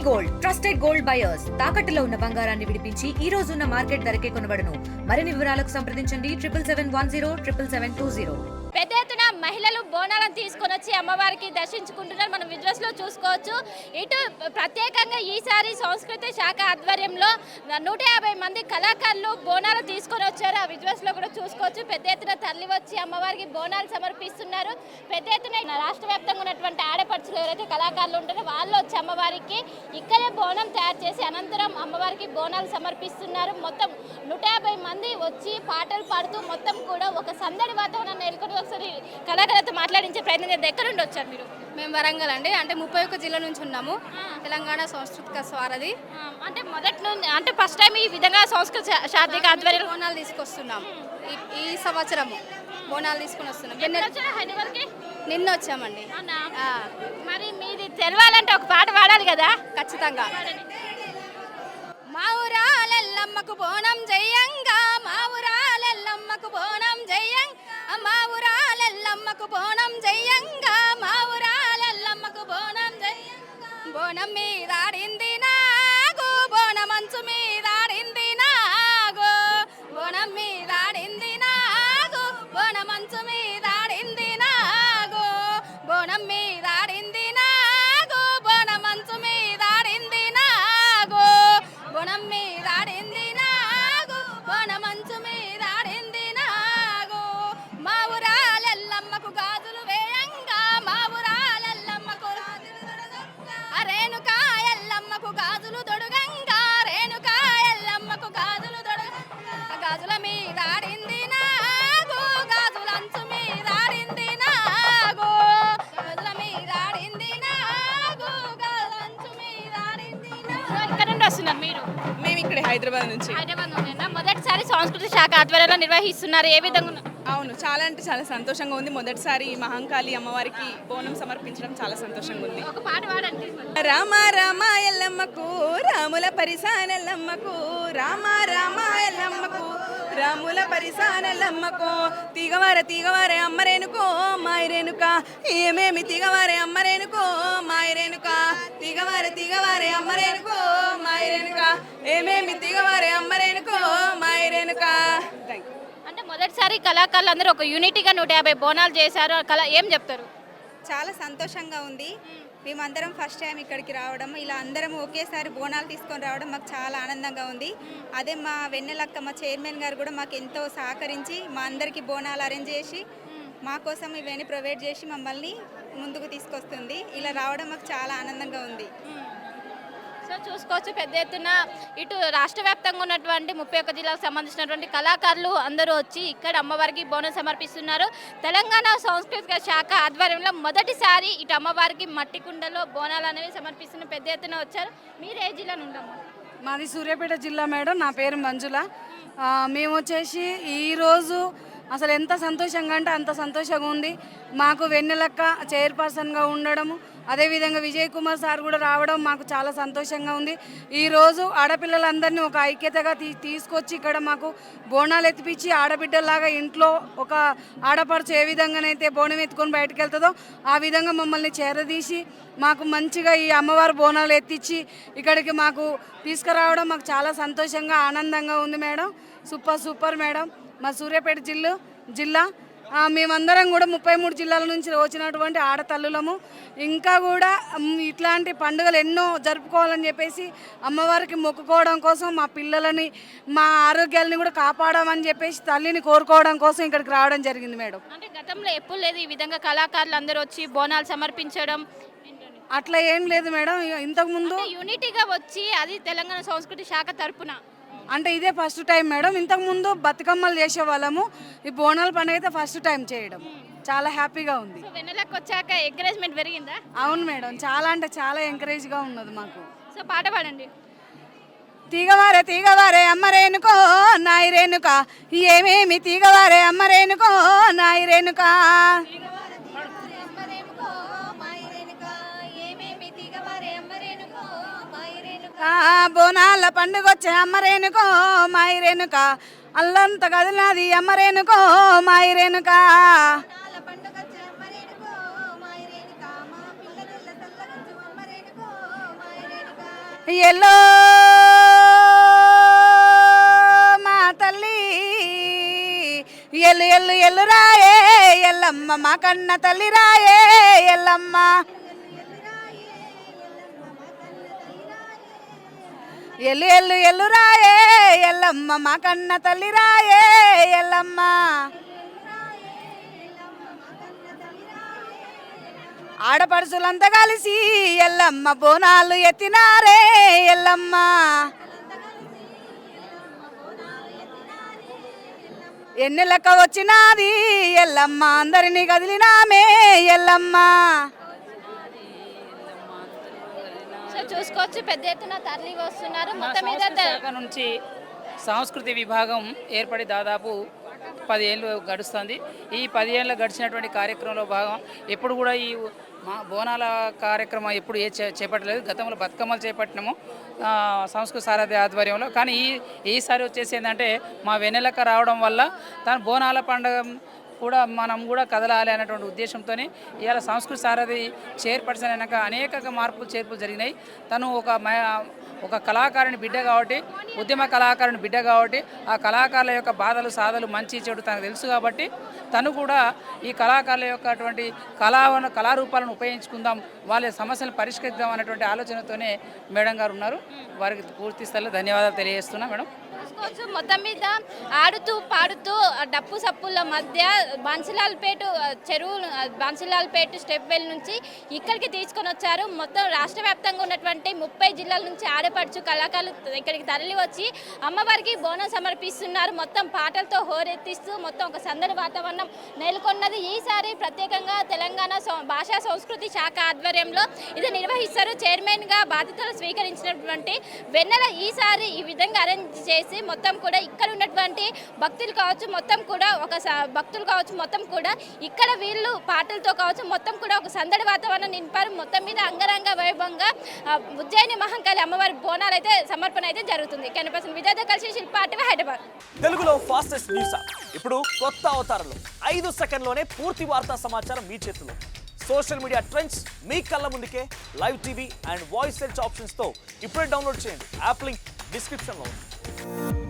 Gold trusted gold buyers తాకట్టులో ఉన్న బంగారాన్ని విడిపించి ఈ రోజు ఉన్న మార్కెట్ ధరకే కొనబడును. మరిన్ని వివరాలకు సంప్రదించండి 77107720. పెద్ద ఎత్తున మహిళలు బోనాలను తీసుకొని వచ్చి అమ్మవారికి దర్శించుకుంటున్నారు. మనం విజువల్స్ లో చూసుకోవచ్చు. ఇటు ప్రత్యేకంగా ఈసారి సంస్కృతి శాఖ ఆధ్వర్యంలో 150 మంది కళాకారులు బోనాలు తీసుకొని వచ్చారు. ఆ విజువల్స్ లో కూడా చూసుకోవచ్చు. పెద్ద ఎత్తున తరలి వచ్చి అమ్మవారికి బోనాలు సమర్పిస్తున్నారు. పెద్ద ఎత్తున రాష్ట్ర వ్యాప్తంగా ఉన్నటువంటి ఆడపడుచులు ఎవరైతే కళాకారులు ఉంటారో వాళ్ళు వచ్చి అమ్మవారికి ఇక్కడే బోనం తయారు చేసి అనంతరం అమ్మవారికి బోనాలు సమర్పిస్తున్నారు. మొత్తం 150 మంది వచ్చి పాటలు పాడుతూ మొత్తం కూడా ఒక సందడి వాతావరణాన్ని నెలకొని ఒకసారి కళాకారులతో మాట్లాడించే ప్రయత్నం చేద్దాం. ఎక్కడ నుండి వచ్చారు మీరు? మేము వరంగల్ అండి. అంటే 31 జిల్లా నుంచి ఉన్నాము. తెలంగాణ సాంస్కృతిక స్వారథి. అంటే మొదటి నుండి అంటే ఫస్ట్ టైం ఈ విధంగా సంస్కృతి శాఖ ఆధ్వర్యంలో బోనాలు తీసుకొస్తున్నాం. ఈ సంవత్సరము బోనాలు తీసుకొని వస్తున్నాం. నిన్న వచ్చామండి. మరి మీది తెలవాలంటే ఒక పాట పాడాలి కదా? ఖచ్చితంగా. మా ఊరాలెల్లమ్మకు బోనం జయంగా, మా ఊరాలెల్లమ్మకు బోనం జయంగా, మా ఊరాలెల్లమ్మకు బోనం జయంగా, మా ఊరాలెల్లమ్మకు బోనం జయంగా. బోనం మీద ఆడింది నాగు, బోనమంచు మీద ఆడింది నాగు, బోనం మీద ఆడింది నాగు, బోనమంచు మీద ఆడింది నాగు, బోనం మీద ఆడింది నాగు, బోనమంచు మీద ఆడింది నాగు, బోనం మీద ఆడింది నాగు, బోనమంచు మీద ఆడింది నాగు. మా ఊరాలెల్లమ్మకు గాజులు వేయంగా, మా ఊరాలెల్లమ్మకు రేణుకా ఎల్లమ్మకు గాజులు దొడుగంగా, రేణుకా ఎల్లమ్మకు గాజులు దొడుగంగా. గాజుల మీద ఆడింది నాగు, గాజులంచు మీద ఆడింది నాగు, గాజుల మీద ఆడింది నాగు, గాజులంచు మీద ఆడింది నాగు. ఎక్కడ నుండి వస్తున్నారు మీరు? మేము ఇక్కడ హైదరాబాద్ నుంచి. హైదరాబాద్ నుండి మొదటిసారి సంస్కృతి శాఖ ఆధ్వర్యంలో నిర్వహిస్తున్నారు. ఏ విధంగా ఉన్నారు? అవును, చాలా అంటే చాలా సంతోషంగా ఉంది. మొదటిసారి మహంకాళి అమ్మవారికి బోనం సమర్పించడం చాలా సంతోషంగా ఉంది. ఒక పాట పాడండి. రామ రామ ఎల్లమ్మకు రాముల పరిసానెల్లమ్మకు, రామ రామ ఎల్లమ్మకు రాముల పరిసానెల్లమ్మకు, తీగవార తీగవారే అమ్మరేనుకో మాయరేనుక, ఏమేమి తీగవారే అమ్మరేనుకో మాయరేనుక, తీగవారే తీగవారే అమ్మరేనుకో మాయరేనుక, ఏమేమి తీగవారే అమ్మరేనుకో మాయరేనుక. అంటే మొదటిసారి కళాకారులు అందరూ ఒక యూనిటీగా 150 బోనాలు చేశారు. ఏం చెప్తారు? చాలా సంతోషంగా ఉంది. మేమందరం ఫస్ట్ టైం ఇక్కడికి రావడం, ఇలా అందరం ఒకేసారి బోనాలు తీసుకొని రావడం మాకు చాలా ఆనందంగా ఉంది. అదే మా వెన్నెలక్క మా చైర్మన్ గారు కూడా మాకు ఎంతో సహకరించి మా అందరికీ బోనాలు అరేంజ్ చేసి మా కోసం ఇవన్నీ ప్రొవైడ్ చేసి మమ్మల్ని ముందుకు తీసుకొస్తుంది. ఇలా రావడం మాకు చాలా ఆనందంగా ఉంది. సో చూసుకోవచ్చు, పెద్ద ఎత్తున ఇటు రాష్ట్ర వ్యాప్తంగా ఉన్నటువంటి 31 జిల్లాకు సంబంధించినటువంటి కళాకారులు అందరూ వచ్చి ఇక్కడ అమ్మవారికి బోనం సమర్పిస్తున్నారు. తెలంగాణ సాంస్కృతిక శాఖ ఆధ్వర్యంలో మొదటిసారి ఇటు అమ్మవారికి మట్టి కుండలో బోనాలు అనేవి సమర్పిస్తున్న పెద్ద ఎత్తున వచ్చారు. మీరు ఏ జిల్లా నుండమ్మా? మాది సూర్యాపేట జిల్లా మేడం. నా పేరు మంజుల. మేము వచ్చేసి ఈరోజు అసలు ఎంత సంతోషంగా అంటే అంత సంతోషంగా ఉంది. మాకు వెన్నెలక్క చైర్పర్సన్గా ఉండడము, అదేవిధంగా విజయ్ కుమార్ సార్ కూడా రావడం మాకు చాలా సంతోషంగా ఉంది. ఈరోజు ఆడపిల్లలందరినీ ఒక ఐక్యతగా తీసుకొచ్చి ఇక్కడ మాకు బోనాలు ఎత్తిపించి ఆడబిడ్డలాగా ఇంట్లో ఒక ఆడపడుచు ఏ విధంగానైతే బోనం ఎత్తుకొని బయటకు వెళ్తుందో ఆ విధంగా మమ్మల్ని చేరదీసి మాకు మంచిగా ఈ అమ్మవారు బోనాలు ఎత్తించి ఇక్కడికి మాకు తీసుకురావడం మాకు చాలా సంతోషంగా ఆనందంగా ఉంది మేడం. Super madam. మా సూర్యాపేట జిల్లా మేమందరం కూడా 33 జిల్లాల నుంచి వచ్చినటువంటి ఆడతల్లులము. ఇంకా కూడా ఇట్లాంటి పండుగలు ఎన్నో జరుపుకోవాలని చెప్పేసి అమ్మవారికి మొక్కుకోవడం కోసం, మా పిల్లలని మా ఆరోగ్యాలని కూడా కాపాడమని చెప్పేసి తల్లిని కోరుకోవడం కోసం ఇక్కడికి రావడం జరిగింది మేడం. అంటే గతంలో ఎప్పుడు లేదు ఈ విధంగా కళాకారులు అందరూ వచ్చి బోనాలు సమర్పించడం? అట్లా ఏం లేదు మేడం. ఇంతకుముందు యూనిటీగా వచ్చి అది తెలంగాణ సంస్కృతి శాఖ తరపున అంటే ఇదే ఫస్ట్ టైం మేడం. ఇంతకుముందు బతుకమ్మలు చేసేవాళ్ళము. ఈ బోనాల పండుగ అయితే ఫస్ట్ టైం చేయడం చాలా హ్యాపీగా ఉంది. వెన్నెలకు వచ్చాక ఎంకరేజ్మెంట్ పెరిగిందా? అవును మేడం, చాలా అంటే చాలా ఎంకరేజ్గా ఉన్నది మాకు. సో పాట పాడండి. తీగవారే తీగవారే అమ్మరేనుకో నాయి రేణుక, ఏమేమి తీగవారే అమ్మరేనుకో నాయి రేణుక, బోనాల పండుగ వచ్చే అమ్మరేనుకో మాయి రేణుక, అల్లంత కదిలినది అమ్మరేనుకో మాయి రేణుక. ఎల్లో మా తల్లి ఎల్లు ఎల్లు ఎల్లు రాయే ఎల్లమ్మ మా కన్న తల్లి రాయే ఎల్లమ్మ ఎల్లు ఎల్లు ఎల్లు రాయే ఎల్లమ్మ మా కన్న తల్లి రాయే ఎల్లమ్మ ఆడపడుచులంతా కలిసి ఎల్లమ్మ బోనాలు ఎత్తినారే ఎల్లమ్మ ఎన్నెలక్క వచ్చినాది ఎల్లమ్మ అందరినీ కదిలినామే ఎల్లమ్మ సో చూసుకోవచ్చు పెద్ద ఎత్తున తరలి వస్తున్నారు మొత్తం మీద శాఖ నుంచి సాంస్కృతిక విభాగం ఏర్పడి దాదాపు 10 ఏళ్ళు గడుస్తుంది. ఈ 10 ఏళ్ళు గడిచినటువంటి కార్యక్రమంలో భాగం ఎప్పుడు కూడా ఈ మా బోనాల కార్యక్రమం ఎప్పుడు చేపట్టలేదు. గతంలో బతుకమ్మలు చేపట్టినాము సంస్కృత సారథి ఆధ్వర్యంలో. కానీ ఈసారి వచ్చేసి ఏంటంటే మా వెన్నెలక్క రావడం వల్ల తను బోనాల పండుగ కూడా మనం కూడా కదలాలి అనేటువంటి ఉద్దేశంతో ఇవాళ సంస్కృత సారథి చైర్పర్సన్ అయినాక అనేక మార్పులు చేర్పులు జరిగినాయి. తను ఒక కళాకారుని బిడ్డ కాబట్టి, ఉద్యమ కళాకారుని బిడ్డ కాబట్టి, ఆ కళాకారుల యొక్క బాధలు సాధలు మంచి చెడు తనకు తెలుసు కాబట్టి తను కూడా ఈ కళాకారుల యొక్క అటువంటి కళారూపాలను ఉపయోగించుకుందాం, వాళ్ళ సమస్యలను పరిష్కరిద్దాం అనేటువంటి ఆలోచనతోనే మేడం గారు ఉన్నారు. వారికి పూర్తి స్థాయిలో ధన్యవాదాలు తెలియజేస్తున్నా మేడం. చూసుకోవచ్చు మొత్తం మీద ఆడుతూ పాడుతూ డప్పు సప్పుల మధ్య బన్సిలాల్పేట చెరువు బన్సిలాల్పేట స్టెప్ వెల్ నుంచి ఇక్కడికి తీసుకొని వచ్చారు. మొత్తం రాష్ట్ర వ్యాప్తంగా ఉన్నటువంటి 30 జిల్లాల నుంచి ఆడపడుచు కళాకారులు ఇక్కడికి తరలి వచ్చి అమ్మవారికి బోనం సమర్పిస్తున్నారు. మొత్తం పాటలతో హోరెత్తిస్తూ మొత్తం ఒక సందడి వాతావరణం నెలకొన్నది. ఈసారి ప్రత్యేకంగా తెలంగాణ భాషా సంస్కృతి శాఖ ఆధ్వర్యంలో ఇది నిర్వహిస్తారు. చైర్మన్గా బాధ్యతలు స్వీకరించినటువంటి వెన్నెల ఈసారి ఈ విధంగా అరేంజ్ చేసి మొత్తం కూడా ఇక్కడ ఉన్నటువంటి భక్తులు కావచ్చు మొత్తం కూడా ఇక్కడ వీళ్ళు పాటలతో కావచ్చు మొత్తం కూడా ఒక సందడి వాతావరణం నింపారు. మొత్తం మీద అంగరంగ వైభవంగా ఉజ్జయిని మహంకాళి అమ్మవారి బోనాలు అయితే సమర్పణ అయితే జరుగుతుంది. కెనపర్సన్ విజయతో కలిసి శిల్పాటి హైదరాబాద్. తెలుగులో ఫాస్టెస్ట్ న్యూస్ ఇప్పుడు కొత్త అవతారంలో 5 సెకండ్లోనే పూర్తి వార్తా సమాచారం మీ చేతిలో. సోషల్ మీడియా ట్రెండ్స్ మీ కళ్ళ ముందుకే live TV and voice search ఆప్షన్స్తో ఇప్పుడే డౌన్లోడ్ చేయండి. యాప్ లింక్ డిస్క్రిప్షన్లో ఉంది.